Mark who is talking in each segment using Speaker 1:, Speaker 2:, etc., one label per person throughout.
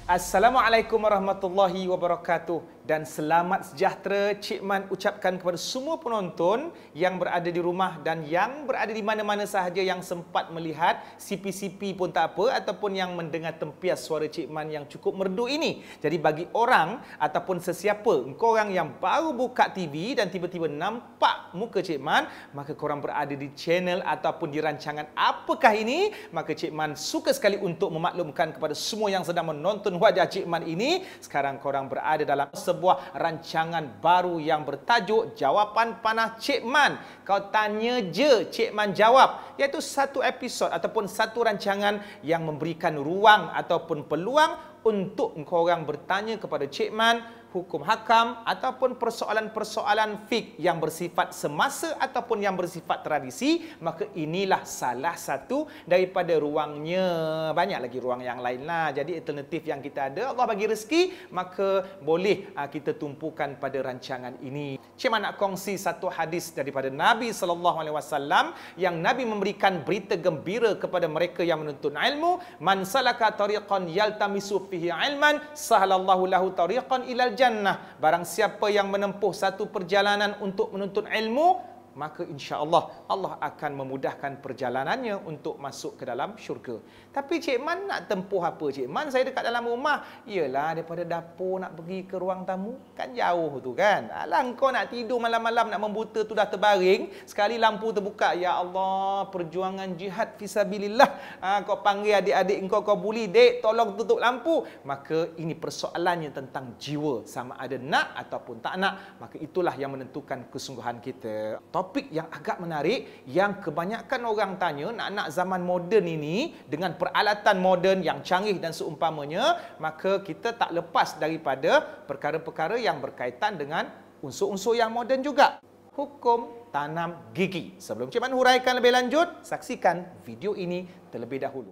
Speaker 1: Assalamualaikum warahmatullahi wabarakatuh dan selamat sejahtera Cik Man ucapkan kepada semua penonton yang berada di rumah dan yang berada di mana-mana sahaja yang sempat melihat CP-CP pun tak apa ataupun yang mendengar tempias suara Cik Man yang cukup merdu ini. Jadi bagi orang ataupun sesiapa korang yang baru buka TV dan tiba-tiba nampak muka Cik Man, maka korang berada di channel ataupun di rancangan apakah ini, maka Cik Man suka sekali untuk memaklumkan kepada semua yang sedang menonton wajah Cik Man ini, sekarang korang berada dalam sebuah rancangan baru yang bertajuk Jawapan Panah Cik Man. Kau tanya je, Cik Man jawab. Iaitu satu episod ataupun satu rancangan yang memberikan ruang ataupun peluang untuk korang bertanya kepada Cik Man hukum hakam ataupun persoalan-persoalan fik yang bersifat semasa ataupun yang bersifat tradisi, maka inilah salah satu daripada ruangnya. Banyak lagi ruang yang lain lah. Jadi alternatif yang kita ada, Allah bagi rezeki, maka boleh kita tumpukan pada rancangan ini. Cik Man nak kongsi satu hadis daripada Nabi SAW yang Nabi memberikan berita gembira kepada mereka yang menuntut ilmu. Man salaka tariqan yaltamisu fihi ilman sahalallahu lahu tariqan ilal jannah. Barang siapa yang menempuh satu perjalanan untuk menuntut ilmu, maka insya-Allah Allah akan memudahkan perjalanannya untuk masuk ke dalam syurga. Tapi Cik Man nak tempuh apa Cik Man? Saya dekat dalam rumah. Iyalah, daripada dapur nak pergi ke ruang tamu kan jauh tu kan. Alah, kau nak tidur malam-malam nak membuta tu dah terbaring, sekali lampu terbuka, ya Allah, perjuangan jihad fisabilillah. Kau panggil adik-adik kau buli, "Dek, tolong tutup lampu." Maka ini persoalannya tentang jiwa, sama ada nak ataupun tak nak. Maka itulah yang menentukan kesungguhan kita. Topik yang agak menarik yang kebanyakan orang tanya, nak zaman moden ini dengan peralatan moden yang canggih dan seumpamanya, maka kita tak lepas daripada perkara-perkara yang berkaitan dengan unsur-unsur yang moden juga. Hukum tanam gigi. Sebelum Cik Man huraikan lebih lanjut, saksikan video ini terlebih dahulu.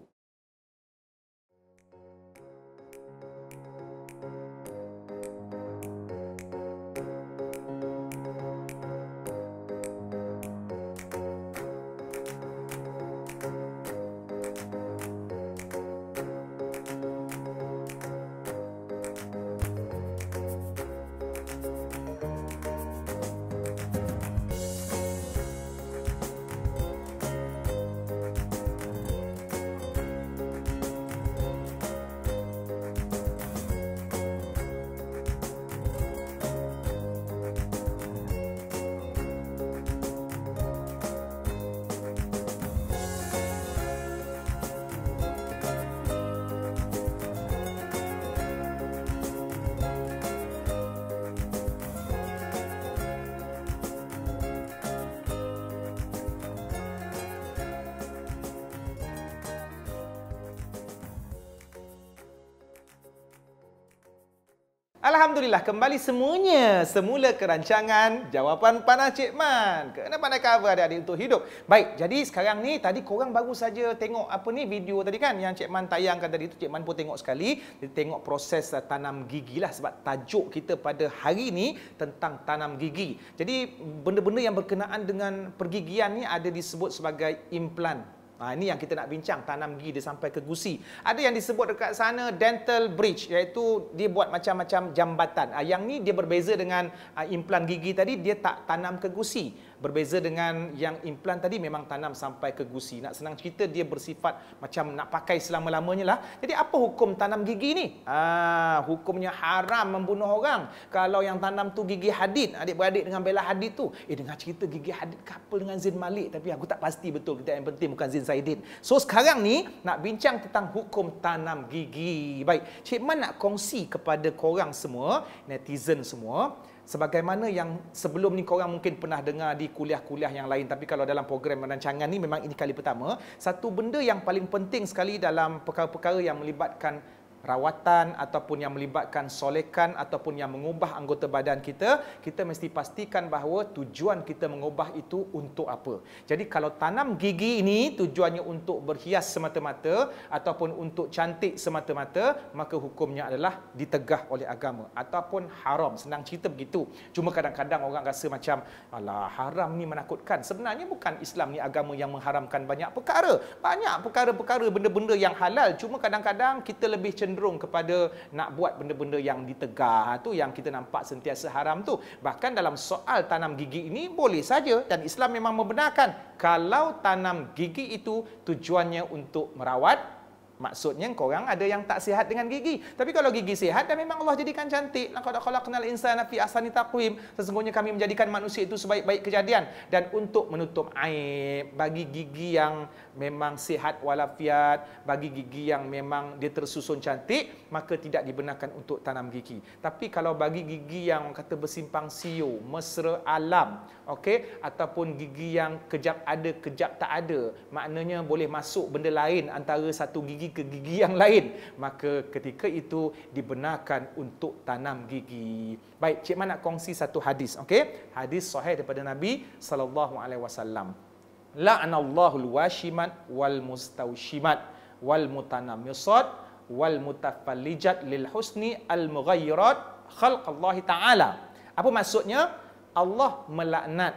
Speaker 1: Alhamdulillah, kembali semuanya semula ke rancangan Jawapan Panah Cik Man. Kena pandai cover adik-adik untuk hidup. Baik, jadi sekarang ni tadi korang baru saja tengok apa ni video tadi kan yang Cik Man tayangkan tadi tu. Cik Man pun tengok sekali. Dia tengok proses tanam gigi lah, sebab tajuk kita pada hari ni tentang tanam gigi. Jadi benda-benda yang berkenaan dengan pergigian ni ada disebut sebagai implan. Ini yang kita nak bincang, tanam gigi dia sampai ke gusi. Ada yang disebut dekat sana dental bridge, iaitu dia buat macam-macam jambatan. Yang ni dia berbeza dengan implan gigi tadi, dia tak tanam ke gusi. Berbeza dengan yang implan tadi memang tanam sampai ke gusi. Nak senang cerita, dia bersifat macam nak pakai selama-lamanya lah. Jadi apa hukum tanam gigi ni? Hukumnya haram membunuh orang. Kalau yang tanam tu gigi Hadid, adik-beradik dengan Bella Hadid tu, dengar cerita gigi Hadid couple dengan Zain Malik, tapi aku tak pasti betul. Kita yang penting bukan Zain Saidin. So sekarang ni nak bincang tentang hukum tanam gigi. Baik, Cik Man nak kongsi kepada korang semua, netizen semua, sebagaimana yang sebelum ni korang mungkin pernah dengar di kuliah-kuliah yang lain, tapi kalau dalam program rancangan ni memang ini kali pertama. Satu benda yang paling penting sekali dalam perkara-perkara yang melibatkan rawatan ataupun yang melibatkan solekan ataupun yang mengubah anggota badan kita, kita mesti pastikan bahawa tujuan kita mengubah itu untuk apa. Jadi kalau tanam gigi ini tujuannya untuk berhias semata-mata ataupun untuk cantik semata-mata, maka hukumnya adalah ditegah oleh agama ataupun haram. Senang cerita begitu. Cuma kadang-kadang orang rasa macam, alah, haram ni menakutkan. Sebenarnya bukan Islam ni agama yang mengharamkan banyak perkara. Banyak perkara-perkara, benda-benda yang halal. Cuma kadang-kadang kita lebih cenderung cenderung kepada nak buat benda-benda yang ditegar tu, yang kita nampak sentiasa haram tu. Bahkan dalam soal tanam gigi ini boleh saja, dan Islam memang membenarkan kalau tanam gigi itu tujuannya untuk merawat. Maksudnya korang ada yang tak sihat dengan gigi. Tapi kalau gigi sihat, dan memang Allah jadikan cantik. Laqad khalaqnal insana fi ahsani taqwim. Sesungguhnya kami menjadikan manusia itu sebaik-baik kejadian. Dan untuk menutup aib, bagi gigi yang memang sihat walafiat, bagi gigi yang memang dia tersusun cantik, maka tidak dibenarkan untuk tanam gigi. Tapi kalau bagi gigi yang kata bersimpang siur, mesra alam, okey, ataupun gigi yang kejap ada, kejap tak ada, maknanya boleh masuk benda lain antara satu gigi ke gigi yang lain, maka ketika itu dibenarkan untuk tanam gigi. Baik, Cik Man nak kongsi satu hadis, okey? Hadis sahih daripada Nabi sallallahu alaihi wasallam. La'anallahu al-washimat wal mustawshimat wal mutanammisat wal mutafallijat lil husni al mughayyirat khalqallahi taala. Apa maksudnya? Allah melaknat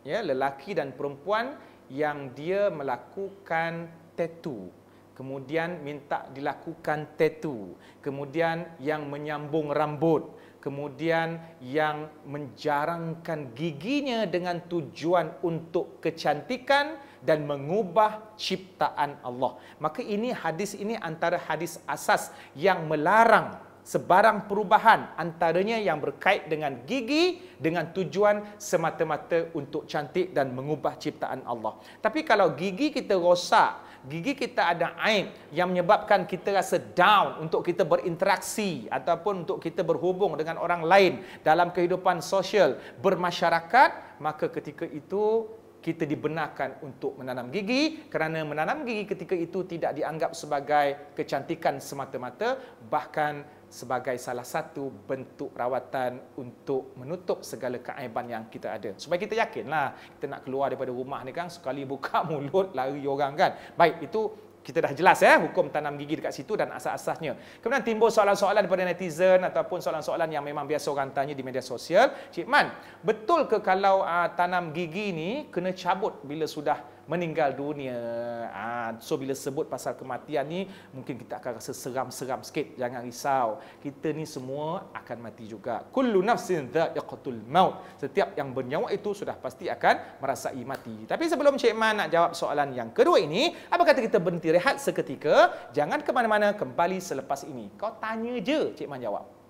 Speaker 1: ya lelaki dan perempuan yang dia melakukan tattoo, kemudian minta dilakukan tattoo, kemudian yang menyambung rambut, kemudian yang menjarangkan giginya dengan tujuan untuk kecantikan dan mengubah ciptaan Allah. Maka ini hadis ini antara hadis asas yang melarang sebarang perubahan, antaranya yang berkait dengan gigi dengan tujuan semata-mata untuk cantik dan mengubah ciptaan Allah. Tapi kalau gigi kita rosak, gigi kita ada aib yang menyebabkan kita rasa down untuk kita berinteraksi ataupun untuk kita berhubung dengan orang lain dalam kehidupan sosial, bermasyarakat, maka ketika itu kita dibenarkan untuk menanam gigi, kerana menanam gigi ketika itu tidak dianggap sebagai kecantikan semata-mata, bahkan sebagai salah satu bentuk rawatan untuk menutup segala keaiban yang kita ada. Supaya kita yakinlah, kita nak keluar daripada rumah ni kan, sekali buka mulut lari orang kan. Baik, itu kita dah jelas hukum tanam gigi dekat situ dan asas-asasnya. Kemudian timbul soalan-soalan daripada netizen ataupun soalan-soalan yang memang biasa orang tanya di media sosial. Cik Man, betul ke kalau tanam gigi ni kena cabut bila sudah meninggal dunia? So bila sebut pasal kematian ni, mungkin kita akan rasa seram-seram sikit. Jangan risau, kita ni semua akan mati juga. Kullu nafsin dha'iqatul maut. Setiap yang bernyawa itu sudah pasti akan merasai mati. Tapi sebelum Cik Man nak jawab soalan yang kedua ini, apa kata kita berhenti rehat seketika? Jangan ke mana-mana, kembali selepas ini. Kau tanya je, Cik Man jawab.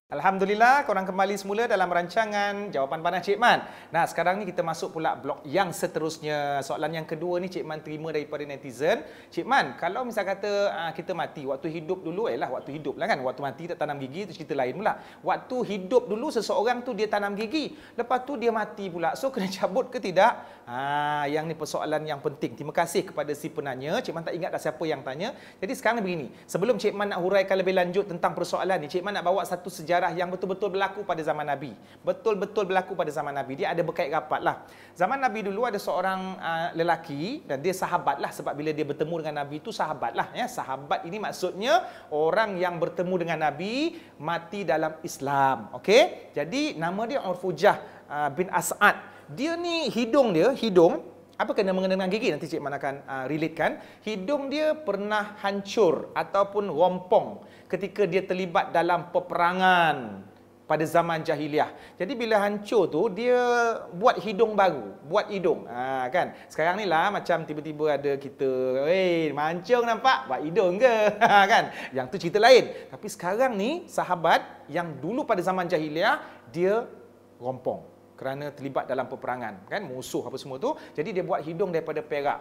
Speaker 1: Alhamdulillah, korang kembali semula dalam rancangan Jawapan Panas Cik Man. Nah, sekarang ni kita masuk pula blok yang seterusnya. Soalan yang kedua ni Cik Man terima daripada netizen. Cik Man, kalau misal kata kita mati, waktu hidup dulu, waktu hidup lah kan, waktu mati tak tanam gigi, itu cerita lain pula. Waktu hidup dulu seseorang tu dia tanam gigi, lepas tu dia mati pula. So, kena cabut ke tidak? Yang ni persoalan yang penting. Terima kasih kepada si penanya. Cik Man tak ingat dah siapa yang tanya. Jadi sekarang begini, sebelum Cik Man nak huraikan lebih lanjut tentang persoalan ni, Cik Man nak bawa satu sejarah yang betul-betul berlaku pada zaman Nabi. Betul-betul berlaku pada zaman Nabi. Dia ada berkait rapat lah. Zaman Nabi dulu ada seorang lelaki, dan dia sahabat lah, sebab bila dia bertemu dengan Nabi itu sahabat lah. Sahabat ini maksudnya orang yang bertemu dengan Nabi mati dalam Islam. Okey? Jadi nama dia Urfujah bin As'ad. Dia ni hidung, apa kena mengenai dengan gigi? Nanti Cik Man akan relatekan. Hidung dia pernah hancur ataupun rompong ketika dia terlibat dalam peperangan pada zaman jahiliah. Jadi bila hancur tu, dia buat hidung baru, buat hidung. Kan? Sekarang ni lah macam tiba-tiba ada kita, mancung nampak, buat hidung ke? Kan? Yang tu cerita lain. Tapi sekarang ni, sahabat yang dulu pada zaman jahiliah, dia rompong kerana terlibat dalam peperangan, kan, musuh apa semua tu. Jadi dia buat hidung daripada perak.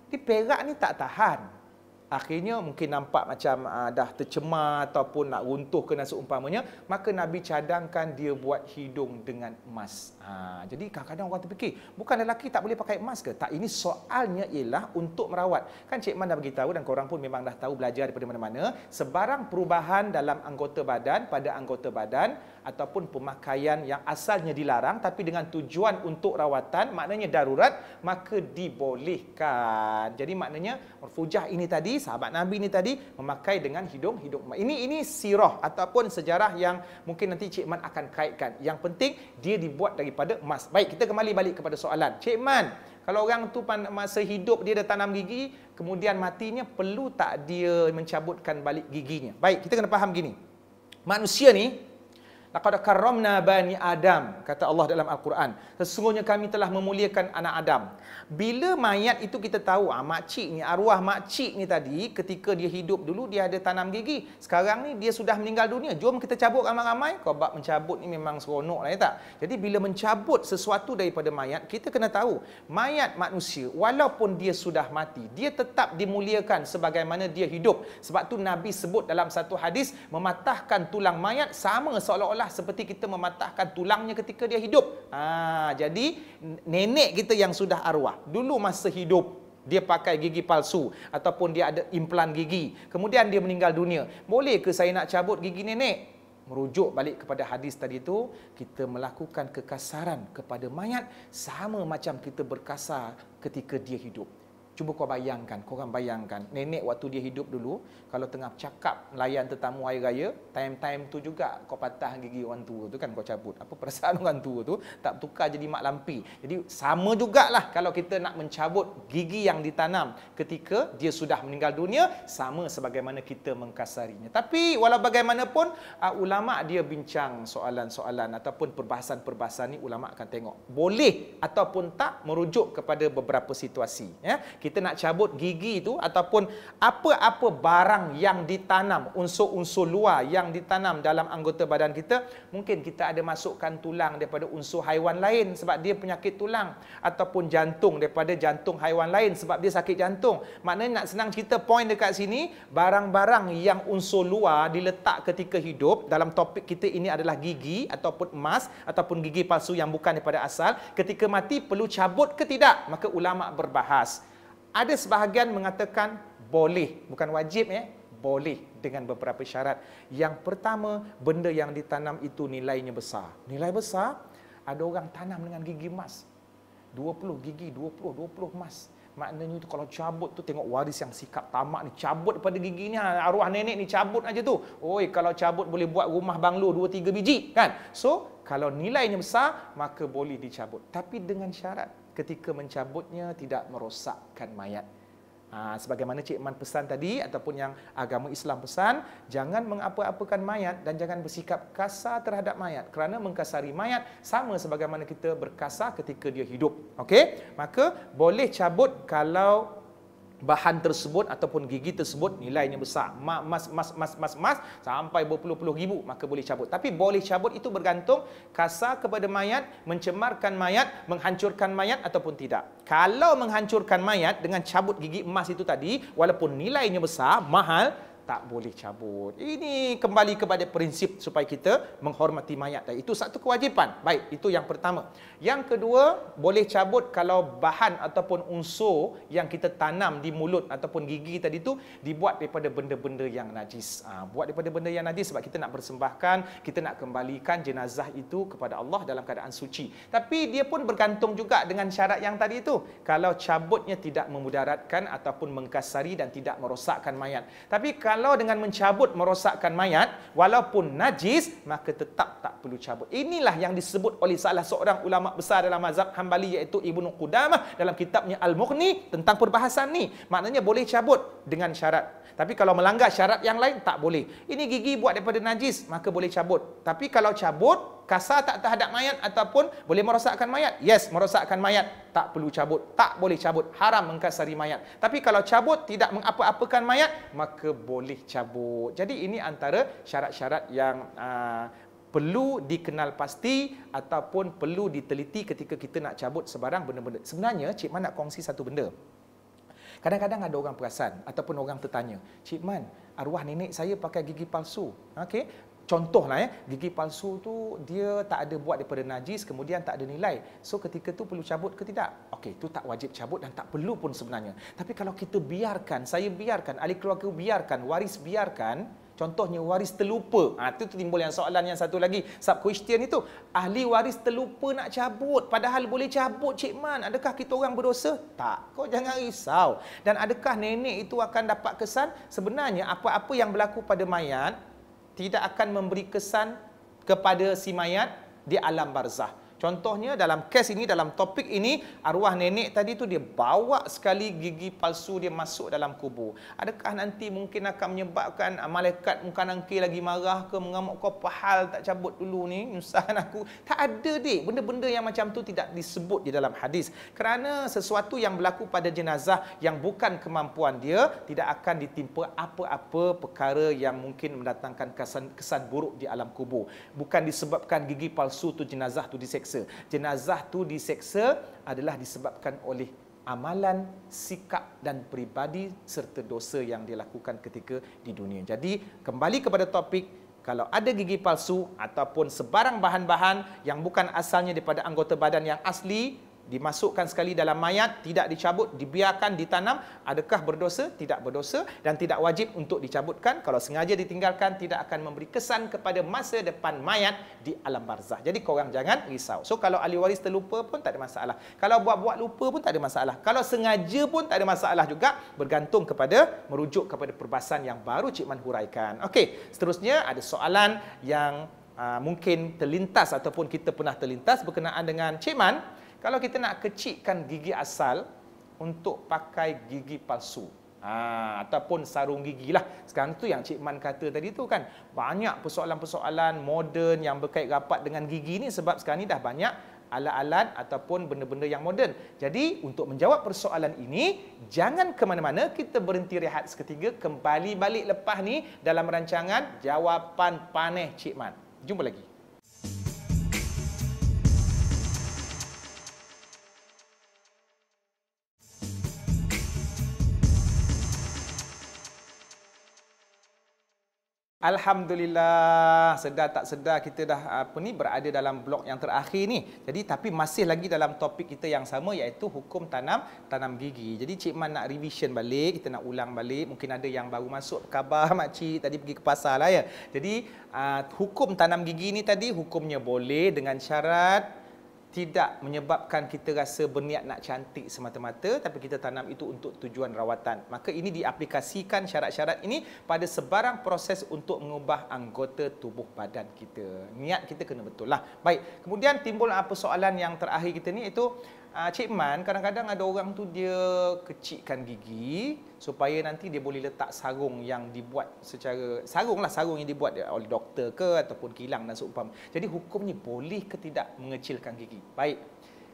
Speaker 1: Di perak ni tak tahan. Akhirnya mungkin nampak macam dah tercemar ataupun nak runtuh ke seumpamanya, maka Nabi cadangkan dia buat hidung dengan emas. Jadi kadang-kadang orang terfikir, bukan lelaki tak boleh pakai emas ke? Tak, ini soalnya ialah untuk merawat. Kan Cik Man dah beritahu dan korang pun memang dah tahu, belajar daripada mana-mana, sebarang perubahan dalam anggota badan, pada anggota badan ataupun pemakaian yang asalnya dilarang tapi dengan tujuan untuk rawatan, maknanya darurat, maka dibolehkan. Jadi maknanya Marfujah ini tadi, sahabat Nabi ini tadi memakai dengan hidung emas. Ini sirah ataupun sejarah yang mungkin nanti Cik Man akan kaitkan. Yang penting dia dibuat daripada emas. Baik, kita kembali balik kepada soalan. Cik Man, kalau orang tu masa hidup dia dah tanam gigi, kemudian matinya, perlu tak dia mencabutkan balik giginya? Baik, kita kena faham gini. Manusia ni, laqad karramna bani Adam, kata Allah dalam Al-Quran. Sesungguhnya kami telah memuliakan anak Adam. Bila mayat itu kita tahu, makcik ni, arwah makcik ni tadi, ketika dia hidup dulu, dia ada tanam gigi. Sekarang ni, dia sudah meninggal dunia. Jom kita cabut ramai-ramai. Kau bab mencabut ni memang seronok lah, ya tak? Jadi, bila mencabut sesuatu daripada mayat, kita kena tahu, mayat manusia, walaupun dia sudah mati, dia tetap dimuliakan sebagaimana dia hidup. Sebab tu Nabi sebut dalam satu hadis, mematahkan tulang mayat sama seolah-olah seperti kita mematahkan tulangnya ketika dia hidup. Jadi nenek kita yang sudah arwah, dulu masa hidup dia pakai gigi palsu ataupun dia ada implan gigi, kemudian dia meninggal dunia, boleh ke saya nak cabut gigi nenek? Merujuk balik kepada hadis tadi itu, kita melakukan kekasaran kepada mayat sama macam kita berkasar ketika dia hidup. Cuba korang bayangkan, nenek waktu dia hidup dulu, kalau tengah cakap melayan tetamu hari raya, time-time tu juga kau patah gigi orang tua tu kan, kau cabut. Apa perasaan orang tua tu? Tak tukar jadi mak lampi. Jadi sama jugalah kalau kita nak mencabut gigi yang ditanam ketika dia sudah meninggal dunia, sama sebagaimana kita mengkasarinya. Tapi walau bagaimanapun, ulama dia bincang soalan-soalan ataupun perbahasan-perbahasan ni, ulama akan tengok boleh ataupun tak merujuk kepada beberapa situasi, ya. Kita nak cabut gigi itu ataupun apa-apa barang yang ditanam, unsur-unsur luar yang ditanam dalam anggota badan kita, mungkin kita ada masukkan tulang daripada unsur haiwan lain sebab dia penyakit tulang, ataupun jantung daripada jantung haiwan lain sebab dia sakit jantung. Maknanya nak senang cerita, point dekat sini, barang-barang yang unsur luar diletak ketika hidup, dalam topik kita ini adalah gigi ataupun emas ataupun gigi palsu yang bukan daripada asal, ketika mati perlu cabut ke tidak? Maka ulama berbahas. Ada sebahagian mengatakan boleh, bukan wajib, ya, boleh dengan beberapa syarat. Yang pertama, benda yang ditanam itu nilainya besar. Nilai besar, ada orang tanam dengan gigi emas. 20 gigi, 20 emas. Maknanya itu kalau cabut tu, tengok waris yang sikap tamak ni, cabut daripada gigi ni, arwah nenek ni cabut aja tu. Oi, kalau cabut boleh buat rumah banglo 2-3 biji, kan? So, kalau nilainya besar, maka boleh dicabut. Tapi dengan syarat, ketika mencabutnya tidak merosakkan mayat. Sebagaimana Cik Man pesan tadi, ataupun yang agama Islam pesan, jangan mengapa-apakan mayat dan jangan bersikap kasar terhadap mayat. Kerana mengkasari mayat sama sebagaimana kita berkasar ketika dia hidup. Okey? Maka boleh cabut kalau bahan tersebut ataupun gigi tersebut nilainya besar, emas sampai berpuluh-puluh ribu, maka boleh cabut. Tapi boleh cabut itu bergantung kasar kepada mayat, mencemarkan mayat, menghancurkan mayat ataupun tidak. Kalau menghancurkan mayat dengan cabut gigi emas itu tadi, walaupun nilainya besar, mahal, tak boleh cabut. Ini kembali kepada prinsip supaya kita menghormati mayat. Itu satu kewajipan. Baik, itu yang pertama. Yang kedua, boleh cabut kalau bahan ataupun unsur yang kita tanam di mulut ataupun gigi tadi itu dibuat daripada benda-benda yang najis. Buat daripada benda yang najis sebab kita nak persembahkan, kita nak kembalikan jenazah itu kepada Allah dalam keadaan suci. Tapi dia pun bergantung juga dengan syarat yang tadi itu. Kalau cabutnya tidak memudaratkan ataupun mengkasari dan tidak merosakkan mayat. Tapi kalau dengan mencabut merosakkan mayat, walaupun najis, maka tetap tak perlu cabut. Inilah yang disebut oleh salah seorang ulama besar dalam mazhab Hambali, iaitu Ibnu Qudamah dalam kitabnya Al-Mughni tentang perbahasan ni. Maknanya boleh cabut dengan syarat. Tapi kalau melanggar syarat yang lain, tak boleh. Ini gigi buat daripada najis, maka boleh cabut. Tapi kalau cabut kasar tak terhadap mayat ataupun boleh merosakkan mayat, yes, merosakkan mayat, tak perlu cabut, tak boleh cabut, haram mengkasari mayat. Tapi kalau cabut tidak mengapa-apakan mayat, maka boleh cabut. Jadi ini antara syarat-syarat yang perlu dikenal pasti ataupun perlu diteliti ketika kita nak cabut sebarang benda-benda. Sebenarnya Cik Man nak kongsi satu benda. Kadang-kadang ada orang perasan ataupun orang tertanya, Cik Man, arwah nenek saya pakai gigi palsu. Okey. Contohlah, gigi palsu tu dia tak ada buat daripada najis, kemudian tak ada nilai. So ketika tu perlu cabut ke tidak? Okey, tu tak wajib cabut dan tak perlu pun sebenarnya. Tapi kalau kita biarkan, saya biarkan, ahli keluarga biarkan, waris biarkan, Contohnya waris terlupa. Itu timbul yang soalan yang satu lagi. Sub question itu, ahli waris terlupa nak cabut. Padahal boleh cabut, Cik Man. Adakah kita orang berdosa? Tak. Kau jangan risau. Dan adakah nenek itu akan dapat kesan? Sebenarnya apa-apa yang berlaku pada mayat tidak akan memberi kesan kepada si mayat di alam barzah. Contohnya dalam kes ini, dalam topik ini, arwah nenek tadi tu dia bawa sekali gigi palsu dia masuk dalam kubur. Adakah nanti mungkin akan menyebabkan malaikat muka nangkir lagi marah ke, mengamuk, kau pahal tak cabut dulu ni, nyusahkan aku? Tak ada dik. Benda-benda yang macam tu tidak disebut di dalam hadis. Kerana sesuatu yang berlaku pada jenazah yang bukan kemampuan dia, tidak akan ditimpa apa-apa perkara yang mungkin mendatangkan kesan buruk di alam kubur. Bukan disebabkan gigi palsu tu jenazah tu diseksa. Jenazah tu diseksa adalah disebabkan oleh amalan, sikap dan peribadi serta dosa yang dilakukan ketika di dunia. Jadi, kembali kepada topik, kalau ada gigi palsu ataupun sebarang bahan-bahan yang bukan asalnya daripada anggota badan yang asli, dimasukkan sekali dalam mayat, tidak dicabut, dibiarkan ditanam, adakah berdosa? Tidak berdosa dan tidak wajib untuk dicabutkan. Kalau sengaja ditinggalkan, tidak akan memberi kesan kepada masa depan mayat di alam barzah. Jadi korang jangan risau. So kalau ahli waris terlupa pun tak ada masalah. Kalau buat-buat lupa pun tak ada masalah. Kalau sengaja pun tak ada masalah juga, bergantung kepada, merujuk kepada perbahasan yang baru Cik Man huraikan. Okey, seterusnya ada soalan yang mungkin terlintas ataupun kita pernah terlintas berkenaan dengan Cik Man. Kalau kita nak kecilkan gigi asal untuk pakai gigi palsu, ataupun sarung gigi lah. Sekarang tu yang Cik Man kata tadi tu kan, banyak persoalan-persoalan moden yang berkait rapat dengan gigi ni sebab sekarang ni dah banyak alat-alat ataupun benda-benda yang moden. Jadi untuk menjawab persoalan ini, jangan ke mana-mana, kita berhenti rehat seketika, kembali balik lepas ni dalam rancangan Jawapan Paneh Cik Man. Jumpa lagi. Alhamdulillah, sedar tak sedar kita dah berada dalam blok yang terakhir ni. Jadi tapi masih lagi dalam topik kita yang sama, iaitu hukum tanam gigi. Jadi Cik Man nak revision balik, kita nak ulang balik. Mungkin ada yang baru masuk khabar makcik tadi pergi ke pasar lah ya. Jadi hukum tanam gigi ni tadi hukumnya boleh dengan syarat tidak menyebabkan kita rasa berniat nak cantik semata-mata, tapi kita tanam itu untuk tujuan rawatan. Maka ini diaplikasikan syarat-syarat ini pada sebarang proses untuk mengubah anggota tubuh badan kita. Niat kita kena betul lah. Baik, kemudian timbul persoalan yang terakhir kita ni, iaitu Cik Man, kadang-kadang ada orang tu dia kecilkan gigi supaya nanti dia boleh letak sarung yang dibuat secara sarung yang dibuat oleh doktor ke ataupun kilang dan seumpama. Jadi hukumnya boleh ke tidak mengecilkan gigi? Baik,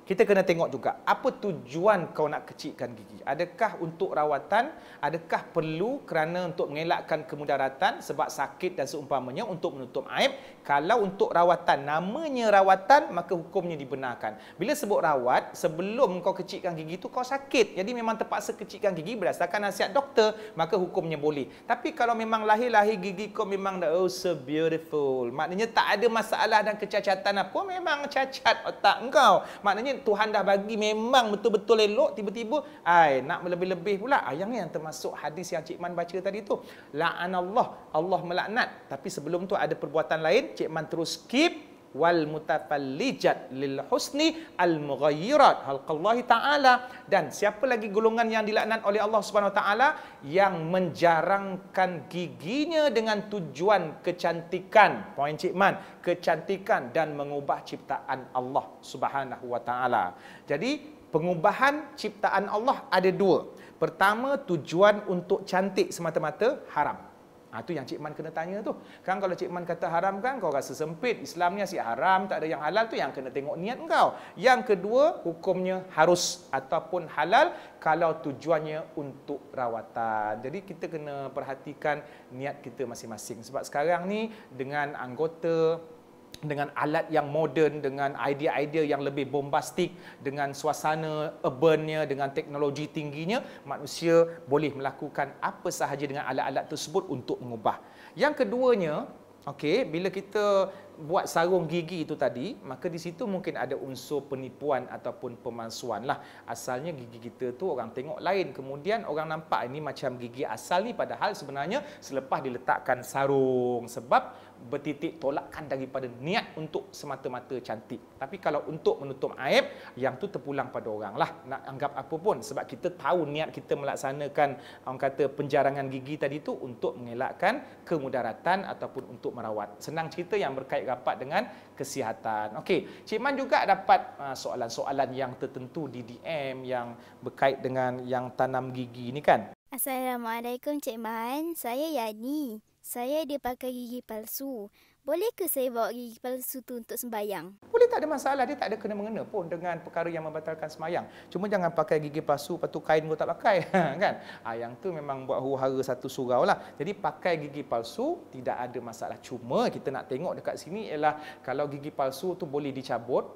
Speaker 1: kita kena tengok juga apa tujuan kau nak kecilkan gigi. Adakah untuk rawatan? Adakah perlu kerana untuk mengelakkan kemudaratan sebab sakit dan seumpamanya, untuk menutup aib? Kalau untuk rawatan, namanya rawatan, maka hukumnya dibenarkan. Bila sebut rawat, sebelum kau kecilkan gigi tu kau sakit, jadi memang terpaksa kecilkan gigi berdasarkan nasihat doktor, maka hukumnya boleh. Tapi kalau memang lahir-lahir gigi kau memang dah so beautiful, maknanya tak ada masalah dan kecacatan apa, memang cacat otak engkau, maknanya Tuhan dah bagi memang betul-betul elok, tiba-tiba nak lebih-lebih pula. Yang ni yang termasuk hadis yang Cik Man baca tadi tu, la'anallah, Allah melaknat. Tapi sebelum tu ada perbuatan lain, Cik Man terus skip, wal mutafallijat lil husni al mughayyirat halqallahi taala. Dan siapa lagi golongan yang dilaknat oleh Allah Subhanahu wa taala? Yang menjarangkan giginya dengan tujuan kecantikan. Poin Cik Man, kecantikan dan mengubah ciptaan Allah Subhanahu wa taala. Jadi pengubahan ciptaan Allah ada dua. Pertama, tujuan untuk cantik semata-mata, haram. Itu yang Cik Man kena tanya tu. Kan kalau Cik Man kata haram kan, kau rasa sempit. Islam ni asyik haram, tak ada yang halal, tu yang kena tengok niat kau. Yang kedua, hukumnya harus ataupun halal kalau tujuannya untuk rawatan. Jadi kita kena perhatikan niat kita masing-masing. Sebab sekarang ni dengan anggota, dengan alat yang moden, dengan idea-idea yang lebih bombastik, dengan suasana urbannya, dengan teknologi tingginya, manusia boleh melakukan apa sahaja dengan alat-alat tersebut untuk mengubah. Yang keduanya, Okey, bila kita buat sarung gigi itu tadi, maka di situ mungkin ada unsur penipuan ataupun pemalsuan lah. Asalnya gigi kita tu orang tengok lain, kemudian orang nampak ini macam gigi asal ni, padahal sebenarnya selepas diletakkan sarung, sebab bertitik tolakkan daripada niat untuk semata-mata cantik. Tapi kalau untuk menutup aib, yang tu terpulang pada orang lah. Nak anggap apa pun, sebab kita tahu niat kita melaksanakan orang kata penjarangan gigi tadi tu untuk mengelakkan kemudaratan ataupun untuk merawat. Senang cerita yang berkait rapat dengan kesihatan. Okey, Cik Man juga dapat soalan-soalan yang tertentu di DM yang berkait dengan yang tanam gigi ni kan?
Speaker 2: Assalamualaikum Cik Man, saya Yani. Saya dia pakai gigi palsu. Boleh ke saya bawa gigi palsu tu untuk sembahyang?
Speaker 1: Boleh, tak ada masalah. Dia tak ada kena-mengena pun dengan perkara yang membatalkan semayang. Cuma jangan pakai gigi palsu, lepas tu kain kau tak pakai. Kan? Yang tu memang buat huru-hara satu surau lah. Jadi pakai gigi palsu tidak ada masalah. Cuma kita nak tengok dekat sini ialah kalau gigi palsu tu boleh dicabut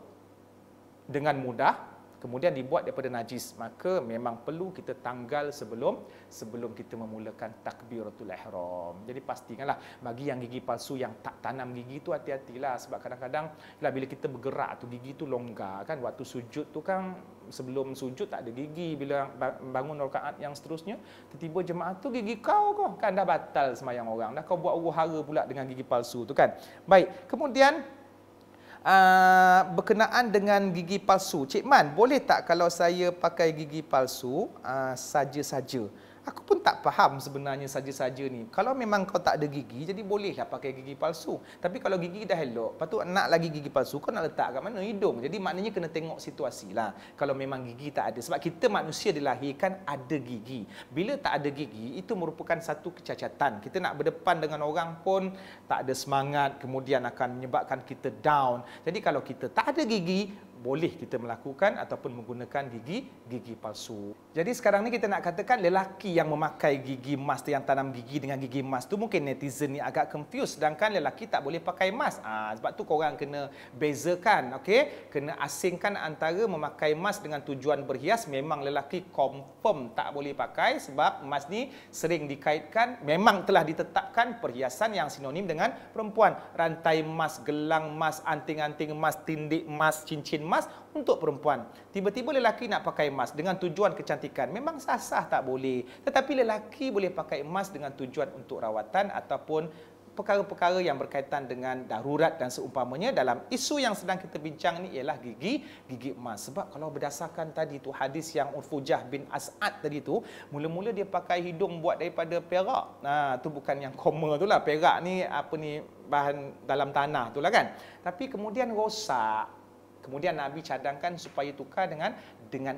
Speaker 1: dengan mudah, kemudian dibuat daripada najis, maka memang perlu kita tanggal sebelum kita memulakan takbiratul ihram. Jadi pastikanlah bagi yang gigi palsu yang tak tanam gigi tu hati-hatilah, sebab kadang-kadang bila kita bergerak tu gigi tu longgar kan, waktu sujud tu kan sebelum sujud tak ada gigi, bila bangun rakaat yang seterusnya tiba-tiba jemaah tu gigi kau kan dah batal sembahyang orang, dah kau buat huru-hara pula dengan gigi palsu tu kan. Baik, kemudian berkenaan dengan gigi palsu, Cik Man, boleh tak kalau saya pakai gigi palsu saja-saja? Aku pun tak faham sebenarnya saja-saja ni. Kalau memang kau tak ada gigi, jadi bolehlah pakai gigi palsu. Tapi kalau gigi dah elok, lepas tu nak lagi gigi palsu, kau nak letak kat mana? Hidung. Jadi maknanya kena tengok situasi lah. Kalau memang gigi tak ada. Sebab kita manusia dilahirkan ada gigi. Bila tak ada gigi, itu merupakan satu kecacatan. Kita nak berdepan dengan orang pun tak ada semangat, kemudian akan menyebabkan kita down. Jadi kalau kita tak ada gigi, boleh kita melakukan ataupun menggunakan gigi palsu. Jadi sekarang ni kita nak katakan lelaki yang memakai gigi emas, yang tanam gigi dengan gigi emas tu, mungkin netizen ni agak confused, sedangkan lelaki tak boleh pakai emas. Sebab tu korang kena bezakan, okey? Kena asingkan antara memakai emas dengan tujuan berhias. Memang lelaki confirm tak boleh pakai, sebab emas ni sering dikaitkan, memang telah ditetapkan perhiasan yang sinonim dengan perempuan. Rantai emas, gelang emas, anting-anting emas, tindik emas, cincin emas untuk perempuan. Tiba-tiba lelaki nak pakai emas dengan tujuan kecantikan, memang sah-sah tak boleh. Tetapi lelaki boleh pakai emas dengan tujuan untuk rawatan ataupun perkara-perkara yang berkaitan dengan darurat dan seumpamanya. Dalam isu yang sedang kita bincang ni ialah gigi emas. Sebab kalau berdasarkan tadi tu hadis yang Urfujah bin As'ad tadi tu, mula-mula dia pakai hidung buat daripada perak. Tu bukan yang koma tu lah. Perak ni apa ni, bahan dalam tanah tu lah kan. Tapi kemudian rosak. Kemudian Nabi cadangkan supaya tukar dengan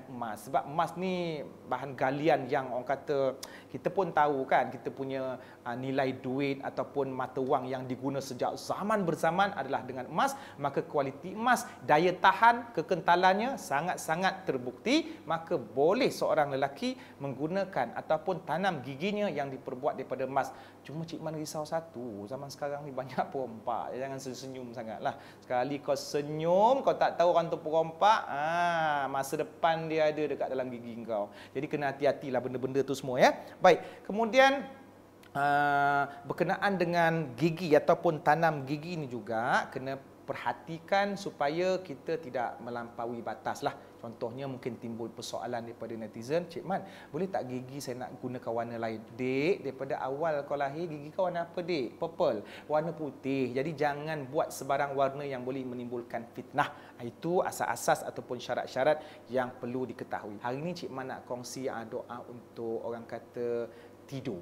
Speaker 1: emas. Sebab emas ni bahan galian yang orang kata, kita pun tahu kan, kita punya nilai duit ataupun mata wang yang diguna sejak zaman berzaman adalah dengan emas. Maka kualiti emas, daya tahan, kekentalannya sangat-sangat terbukti. Maka boleh seorang lelaki menggunakan ataupun tanam giginya yang diperbuat daripada emas. Cuma Cik Man risau satu, zaman sekarang ni banyak perompak. Jangan senyum sangatlah. Sekali kau senyum, kau tak tahu orang tu perompak, masa depan dia ada dekat dalam gigi kau. Jadi kena hati-hatilah benda-benda tu semua ya. Baik, kemudian berkenaan dengan gigi ataupun tanam gigi ni juga kena perhatikan supaya kita tidak melampaui batas lah. Contohnya mungkin timbul persoalan daripada netizen, Cik Man, boleh tak gigi saya nak gunakan warna lain? Dek, daripada awal kau lahir gigi kau warna apa dek? Purple, warna putih. Jadi jangan buat sebarang warna yang boleh menimbulkan fitnah. Itu asas-asas ataupun syarat-syarat yang perlu diketahui. Hari ini Cik Man nak kongsi doa untuk orang kata tidur.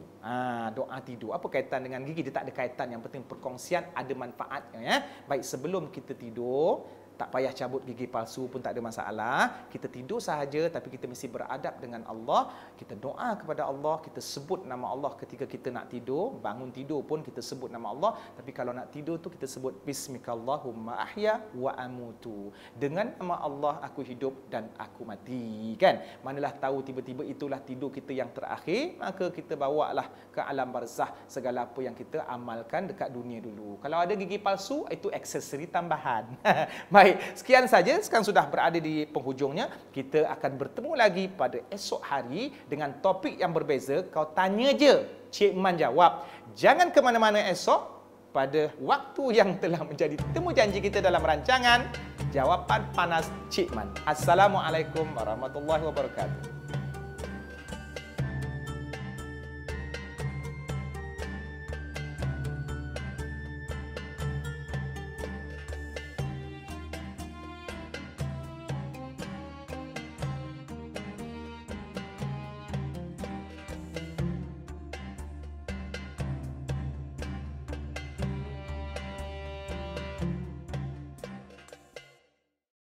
Speaker 1: Doa tidur. Apa kaitan dengan gigi? Dia tak ada kaitan. Yang penting perkongsian ada manfaatnya ya. Baik, sebelum kita tidur, tak payah cabut gigi palsu pun tak ada masalah. Kita tidur sahaja, tapi kita mesti beradab dengan Allah. Kita doa kepada Allah, kita sebut nama Allah ketika kita nak tidur. Bangun tidur pun kita sebut nama Allah. Tapi kalau nak tidur tu kita sebut Bismikallahumma ahya wa amutu. Dengan nama Allah aku hidup dan aku mati. Kan? Manalah tahu tiba-tiba itulah tidur kita yang terakhir, maka kita bawalah ke alam barzah segala apa yang kita amalkan dekat dunia dulu. Kalau ada gigi palsu, itu aksesori tambahan. Baik. Sekian saja, sekarang sudah berada di penghujungnya. Kita akan bertemu lagi pada esok hari dengan topik yang berbeza. Kau tanya je, Cik Man jawab. Jangan ke mana-mana esok. pada waktu yang telah menjadi temu janji kita dalam rancangan Jawapan Panas Cik Man. Assalamualaikum warahmatullahi wabarakatuh.